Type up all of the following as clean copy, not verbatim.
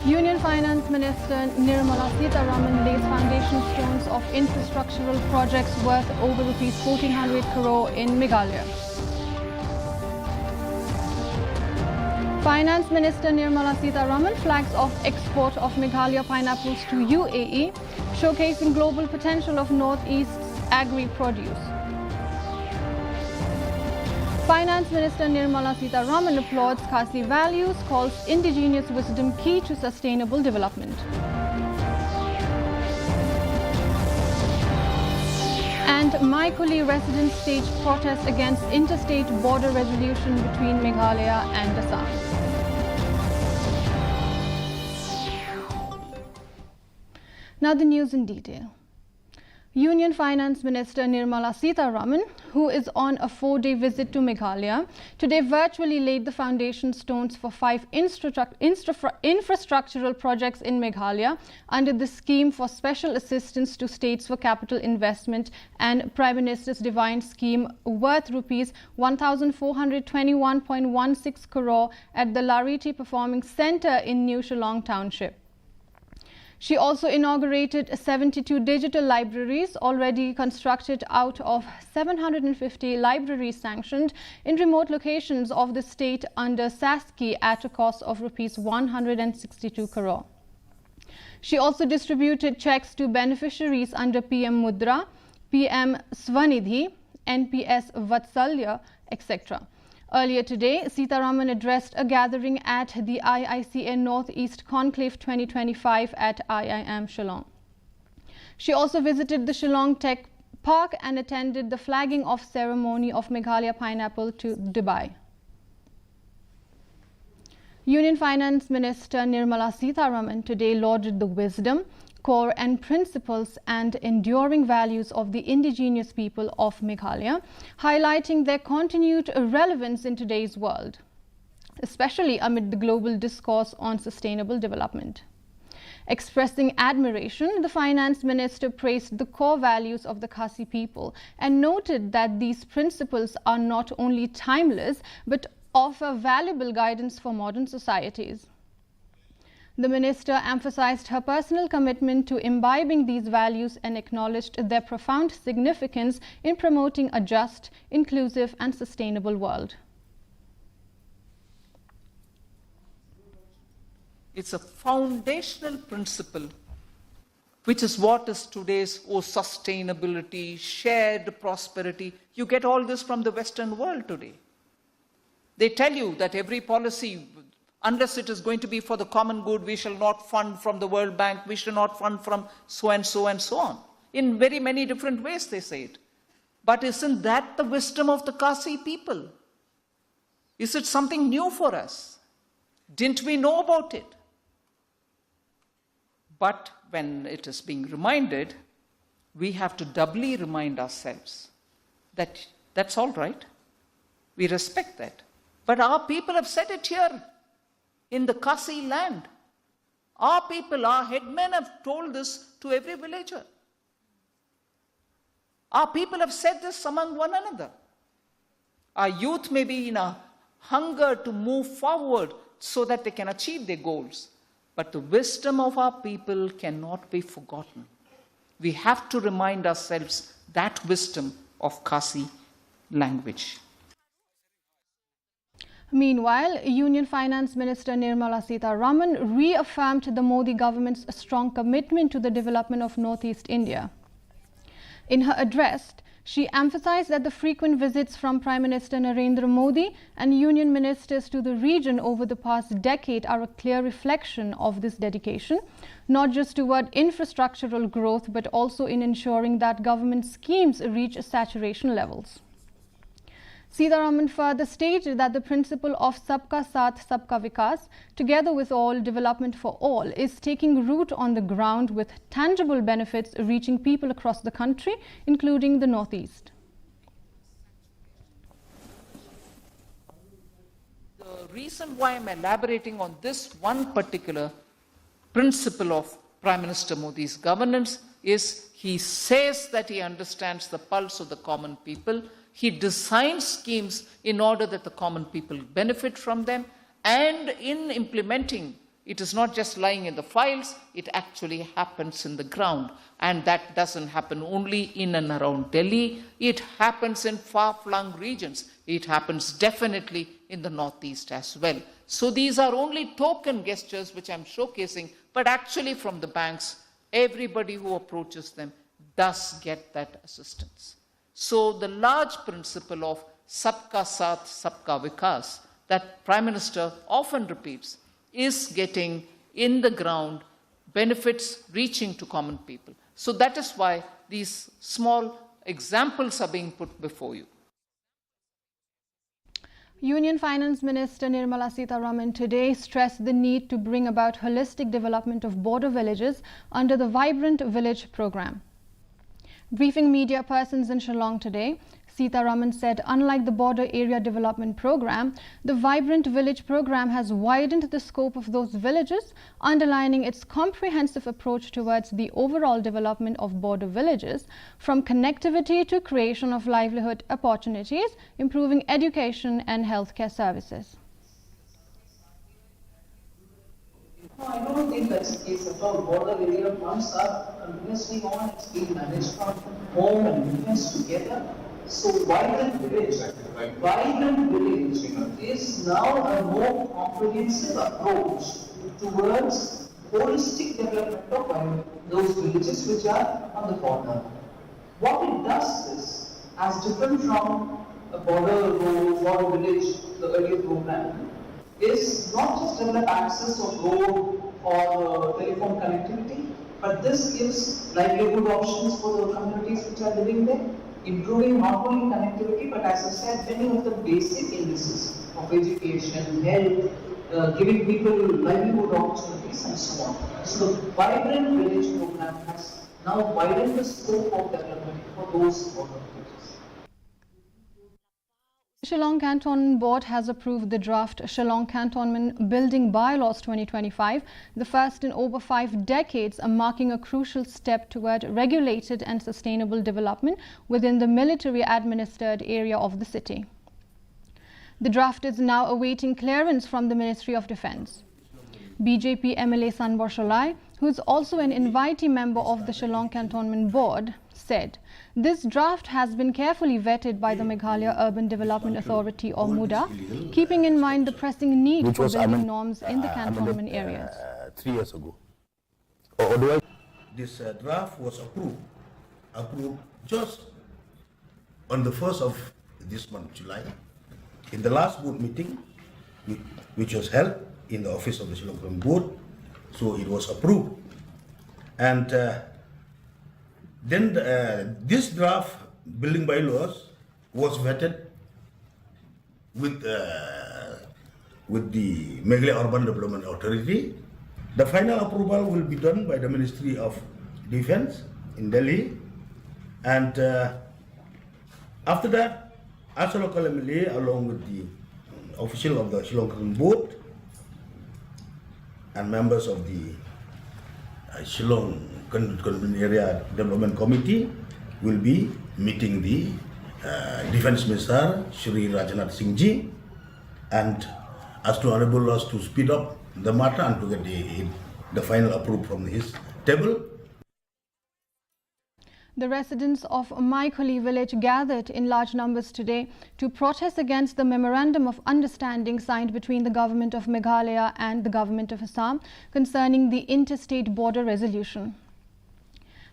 Union Finance Minister Nirmalasita Raman lays foundation stones of infrastructural projects worth over rupees 1,400 crore in Meghalaya. Finance Minister Nirmalasita Raman flags off export of Meghalaya pineapples to UAE, showcasing global potential of Northeast's agri-produce. Finance Minister Nirmalasita Raman applauds Khasi values, calls indigenous wisdom key to sustainable development. And Moli residents stage protest against interstate border resolution between Meghalaya and Assam. Now the news in detail. Union Finance Minister Nirmalasita Raman, who is on a 4-day visit to Meghalaya, today virtually laid the foundation stones for 5 infrastructural projects in Meghalaya under the scheme for special assistance to states for capital investment and Prime Minister's Divine Scheme worth rupees 1,421.16 crore at the Lariti Performing Centre in New Shillong Township. She also inaugurated 72 digital libraries already constructed out of 750 libraries sanctioned in remote locations of the state under SASCI at a cost of rupees 162 crore. She also distributed checks to beneficiaries under PM Mudra, PM Swanidhi, NPS Vatsalya, etc. Earlier today, Sitaraman addressed a gathering at the IICA Northeast Conclave 2025 at IIM Shillong. She also visited the Shillong Tech Park and attended the flagging off ceremony of Meghalaya pineapple to Dubai. Union Finance Minister Nirmalasita Raman today lauded the wisdom, core and principles and enduring values of the indigenous people of Meghalaya, highlighting their continued relevance in today's world, especially amid the global discourse on sustainable development. Expressing admiration, the Finance Minister praised the core values of the Khasi people and noted that these principles are not only timeless but offer valuable guidance for modern societies. The minister emphasized her personal commitment to imbibing these values and acknowledged their profound significance in promoting a just, inclusive and sustainable world. It's a foundational principle, which is what is today's sustainability, shared prosperity. You get all this from the Western world today. They tell you that every policy, unless it is going to be for the common good, we shall not fund from the World Bank, we shall not fund from so and so and so on. In very many different ways they say it. But isn't that the wisdom of the Khasi people? Is it something new for us? Didn't we know about it? But when it is being reminded, we have to doubly remind ourselves that that's all right. We respect that. But our people have said it here. In the Khasi land, our people, our headmen have told this to every villager. Our people have said this among one another. Our youth may be in a hunger to move forward so that they can achieve their goals. But the wisdom of our people cannot be forgotten. We have to remind ourselves that wisdom of Khasi language. Meanwhile, Union Finance Minister Nirmalasita Raman reaffirmed the Modi government's strong commitment to the development of Northeast India. In her address, she emphasized that the frequent visits from Prime Minister Narendra Modi and Union ministers to the region over the past decade are a clear reflection of this dedication, not just toward infrastructural growth, but also in ensuring that government schemes reach saturation levels. Sitaraman further stated that the principle of Sabka Saath, Sabka Vikas, together with all, development for all, is taking root on the ground with tangible benefits reaching people across the country, including the Northeast. The reason why I'm elaborating on this one particular principle of Prime Minister Modi's governance is he says that he understands the pulse of the common people. He designs schemes in order that the common people benefit from them, and in implementing It is not just lying in the files, it actually happens in the ground. And that doesn't happen only in and around Delhi, it happens in far-flung regions. It happens definitely in the Northeast as well. So these are only token gestures which I'm showcasing, but actually from the banks, everybody who approaches them does get that assistance. So the large principle of Sabka Saath, Sabka Vikas that Prime Minister often repeats is getting in the ground benefits reaching to common people. So that is why these small examples are being put before you. Union Finance Minister Nirmalasita Raman today stressed the need to bring about holistic development of border villages under the Vibrant Village program. Briefing media persons in Shillong today, Sita Raman said unlike the Border Area Development Program, the Vibrant Village program has widened the scope of those villages, underlining its comprehensive approach towards the overall development of border villages, from connectivity to creation of livelihood opportunities, improving education and healthcare services. No, I don't think that's the case at all. Border area funds are continuously on. It's being managed from home and defense together. So Vibrant Village is now a more comprehensive approach towards holistic development of those villages which are on the border. What it does is, as different from a border road or village, the earlier program, is not just develop access of road or telephone connectivity, but this gives livelihood options for the communities which are living there, improving not only connectivity, but as I said, many of the basic indices of education, health, giving people livelihood opportunities and so on. So the Vibrant Village program has now widened the scope of development for those border villages. Shillong Cantonment Board has approved the draft Shillong Cantonment Building bylaws 2025, the first in over 5 decades, marking a crucial step toward regulated and sustainable development within the military-administered area of the city. The draft is now awaiting clearance from the Ministry of Defence. BJP MLA Sanbor Sholai, who is also an invitee member of the Shillong Cantonment Board, said, "This draft has been carefully vetted by the Meghalaya Urban Development Authority or MUDA, keeping in mind the pressing need for building norms in the cantonment areas." 3 years ago. This draft was approved just on the 1st of this month, July, in the last board meeting, which was held in the office of the Shillong Cantonment Board. So it was approved. And then this draft building bylaws was vetted with the Meghalaya Urban Development Authority. The final approval will be done by the Ministry of Defence in Delhi. And after that, as a local MLA, along with the official of the Shillong Cantonment Board and members of the Shillong Cantonment Area Development Committee, will be meeting the Defence Minister Shri Rajnath Singh Ji, and as to enable us to speed up the matter and to get the final approval from his table. The residents of Moli village gathered in large numbers today to protest against the Memorandum of Understanding signed between the Government of Meghalaya and the Government of Assam concerning the interstate border resolution.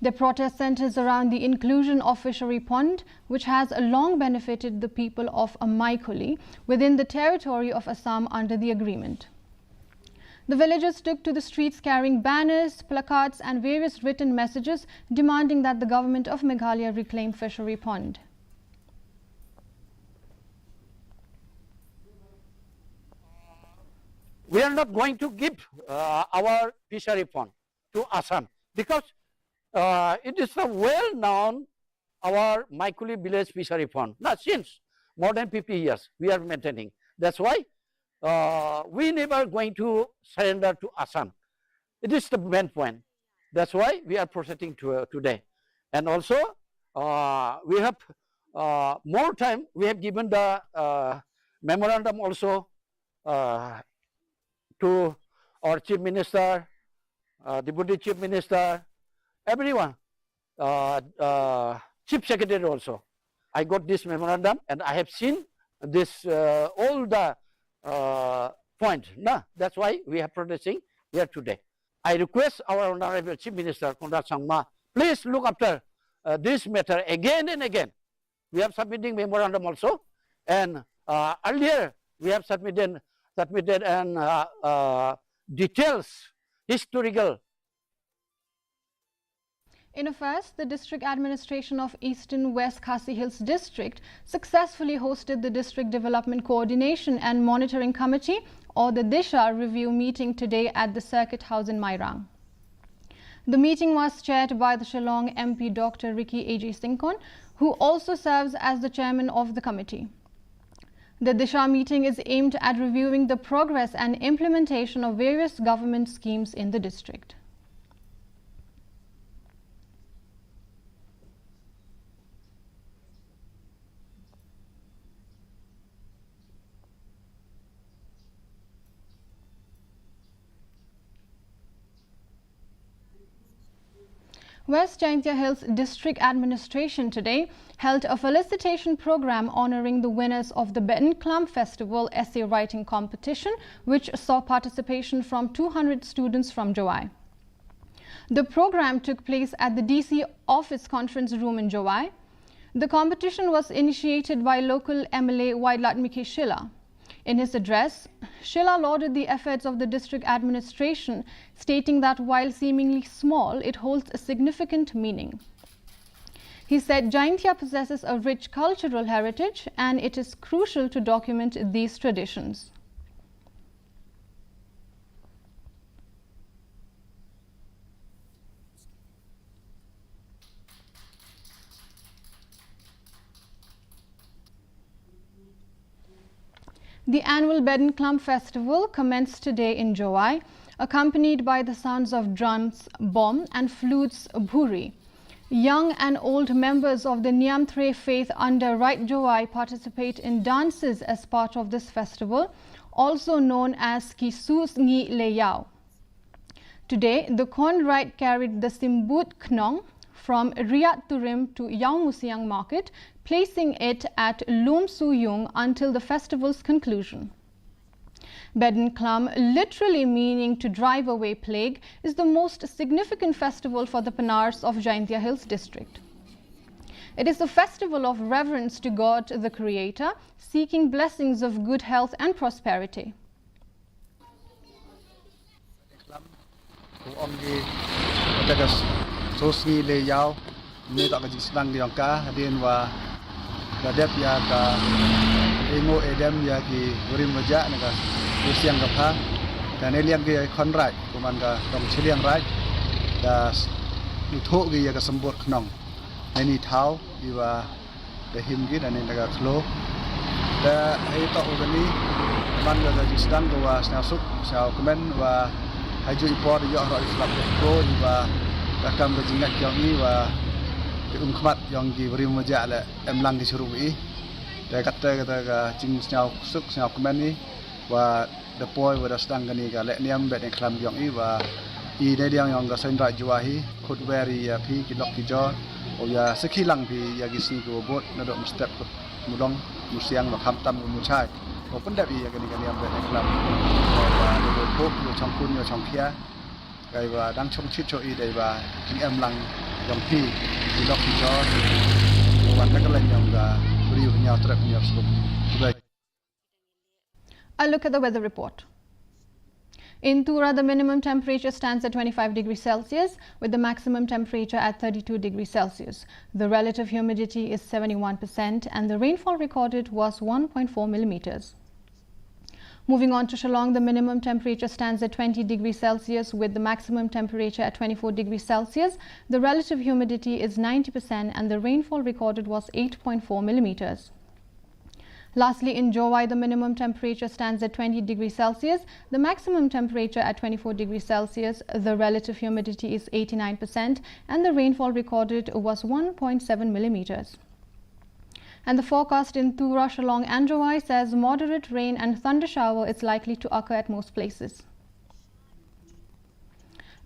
The protest centers around the inclusion of fishery pond, which has long benefited the people of Moli within the territory of Assam under the agreement. The villagers took to the streets carrying banners, placards and various written messages demanding that the government of Meghalaya reclaim fishery pond. We are not going to give our fishery pond to Assam because it is a well-known our Moli village fishery pond. Now, since more than 50 years we are maintaining. That's why we never going to surrender to Assam. It is the main point. That's why we are protesting today. And also, we have more time. We have given the memorandum also to our Chief Minister, Deputy Chief Minister, everyone, Chief Secretary also. I got this memorandum and I have seen this all the points. Nah, that's why we are protesting here today. I request our Honorable Chief Minister, Konrad Sangma, please look after this matter again and again. We have submitting memorandum also, and earlier we have submitted and details, historical. In affairs, the District Administration of Eastern West Khasi Hills District successfully hosted the District Development Coordination and Monitoring Committee, or the Disha, review meeting today at the Circuit House in Mairang. The meeting was chaired by the Shillong MP Dr. Ricky A.J. Singkon, who also serves as the chairman of the committee. The Disha meeting is aimed at reviewing the progress and implementation of various government schemes in the district. West Jaintia Hills District Administration today held a felicitation program honoring the winners of the Bedin Clam Festival essay writing competition, which saw participation from 200 students from Jowai. The program took place at the DC Office Conference Room in Jowai. The competition was initiated by local MLA Waidlatmike Shilla. In his address, Shilla lauded the efforts of the district administration, stating that while seemingly small, it holds a significant meaning. He said Jaintia possesses a rich cultural heritage and it is crucial to document these traditions. The annual Bedin Clam Festival commenced today in Jowai, accompanied by the sounds of drums, bom and flutes bhuri. Young and old members of the Nyamthre faith under Right Jowai participate in dances as part of this festival, also known as Kisus Ngi Leyao. Today, the Khon Right carried the Simbut Knong from Riyat Turim to Yao Musiang market, placing it at Lum Su Yung until the festival's conclusion. Bedin Clam, literally meaning to drive away plague, is the most significant festival for the Panars of Jaintia Hills district. It is a festival of reverence to God the Creator, seeking blessings of good health and prosperity. Sosni le yao ni tak kaji sedang di angka hadin wa gadep ya ka ingo edem ya ki urim wajak naga usiang kapha dan eliang ki konrai kuman ka dong chiliang rai da utho ki ya ka sembut knong ni thau di wa da him ki dan naga khlo da hai to ogani man ga kaji sedang ko wa snasuk sao komen wa haju ipor yo ro islam ko di wa Rakam berjingat yang ini wa keumkmat yang di beri mujak le emlang di suruh ini. Dia kata ka jing senyau suk senyau komen ni wa depoi wa sedang gani ka le niam bet Clam yang ini wa I ne dia yang ka sendra juahi khut weri ya pi kilok kijo o ya sekilang pi ya gisi ko bot nadok mustep mudong musiang wa khamtam mu chai o pun dabi ya gani niam bet Clam wa do pok yo chongkun yo chongkhia Kai wa dang chong chit cho I dai wa jing em lang yang pi di lok ki jo wan ka lan yang ga bri nya trap nya slo. A look at the weather report. In Tura, the minimum temperature stands at 25 degrees Celsius with the maximum temperature at 32 degrees Celsius. The relative humidity is 71% and the rainfall recorded was 1.4 millimeters. Moving on to Shillong, the minimum temperature stands at 20 degrees Celsius with the maximum temperature at 24 degrees Celsius. The relative humidity is 90% and the rainfall recorded was 8.4 millimeters. Lastly, in Jowai, the minimum temperature stands at 20 degrees Celsius, the maximum temperature at 24 degrees Celsius, the relative humidity is 89% and the rainfall recorded was 1.7 millimeters. And the forecast in Tura, Shillong and Jowai says moderate rain and thunder shower is likely to occur at most places.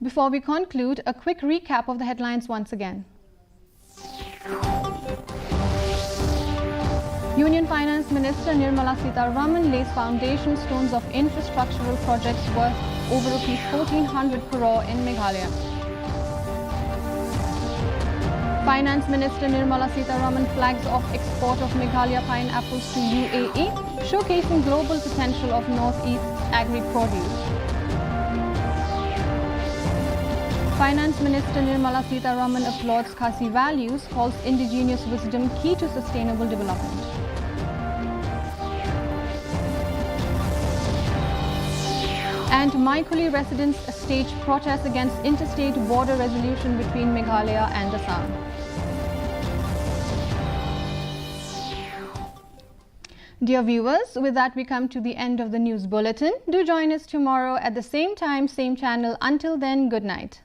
Before we conclude, a quick recap of the headlines once again. Union Finance Minister Nirmalasita Raman lays foundation stones of infrastructural projects worth over Rs 1,400 crore in Meghalaya. Finance Minister Nirmalasita Raman flags off export of Meghalaya pineapples to UAE, showcasing global potential of Northeast agri-produce. Finance Minister Nirmalasita Raman applauds Khasi values, calls indigenous wisdom key to sustainable development. And Moli residents staged protests against interstate border resolution between Meghalaya and Assam. Dear viewers, with that we come to the end of the news bulletin. Do join us tomorrow at the same time, same channel. Until then, good night.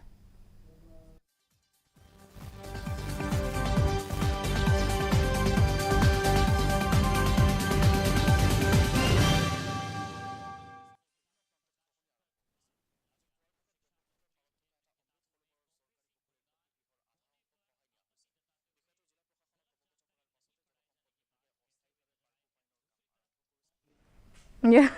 Yeah.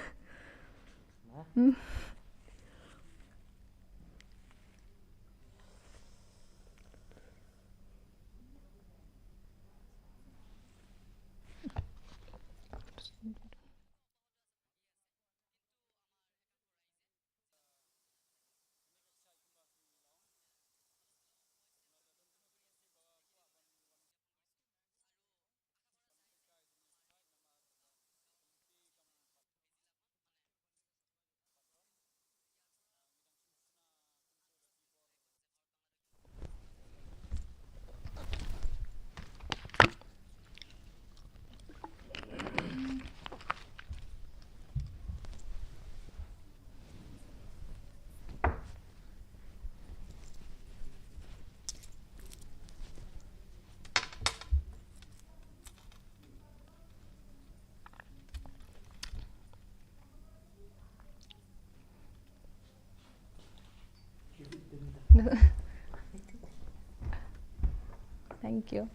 Thank you.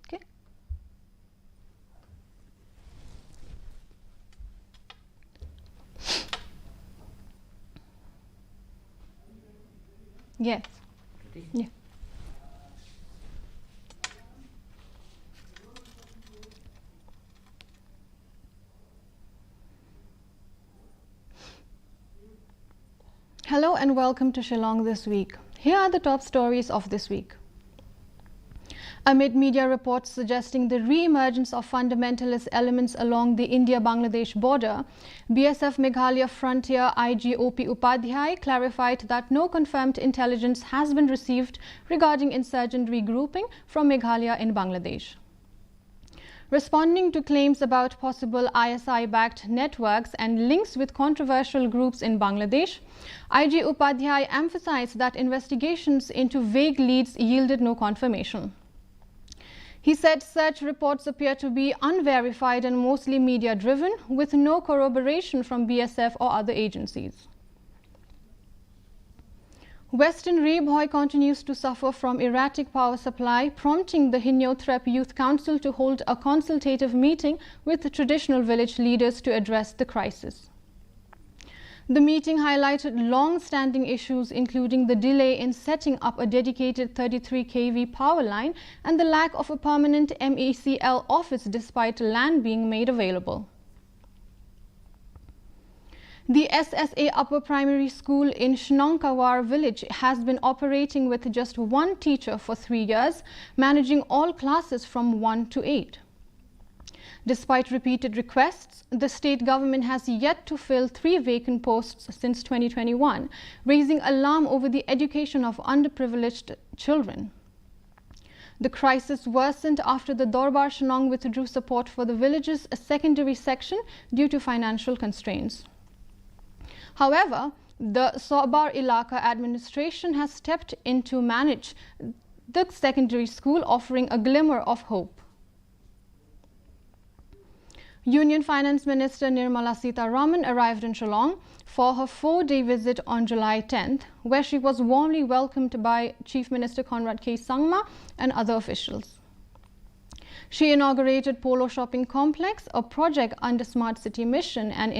Okay. Yes. Yeah. Hello and welcome to Shillong this week. Here are the top stories of this week. Amid media reports suggesting the re-emergence of fundamentalist elements along the India-Bangladesh border, BSF Meghalaya Frontier IG OP Upadhyay clarified that no confirmed intelligence has been received regarding insurgent regrouping from Meghalaya in Bangladesh. Responding to claims about possible ISI-backed networks and links with controversial groups in Bangladesh, IG Upadhyay emphasized that investigations into vague leads yielded no confirmation. He said such reports appear to be unverified and mostly media-driven, with no corroboration from BSF or other agencies. Western Rebhoy continues to suffer from erratic power supply, prompting the Hinyotrep Youth Council to hold a consultative meeting with the traditional village leaders to address the crisis. The meeting highlighted long-standing issues, including the delay in setting up a dedicated 33 kV power line and the lack of a permanent MECL office despite land being made available. The SSA Upper Primary School in Shillong village has been operating with just one teacher for 3 years, managing all classes from 1 to 8. Despite repeated requests, the state government has yet to fill 3 vacant posts since 2021, raising alarm over the education of underprivileged children. The crisis worsened after the Dorbar Shillong withdrew support for the village's secondary section due to financial constraints. However, the Sobar Ilaka administration has stepped in to manage the secondary school, offering a glimmer of hope. Union Finance Minister Nirmalasita Raman arrived in Shillong for her 4-day visit on July 10th, where she was warmly welcomed by Chief Minister Conrad K. Sangma and other officials. She inaugurated Polo Shopping Complex, a project under Smart City Mission and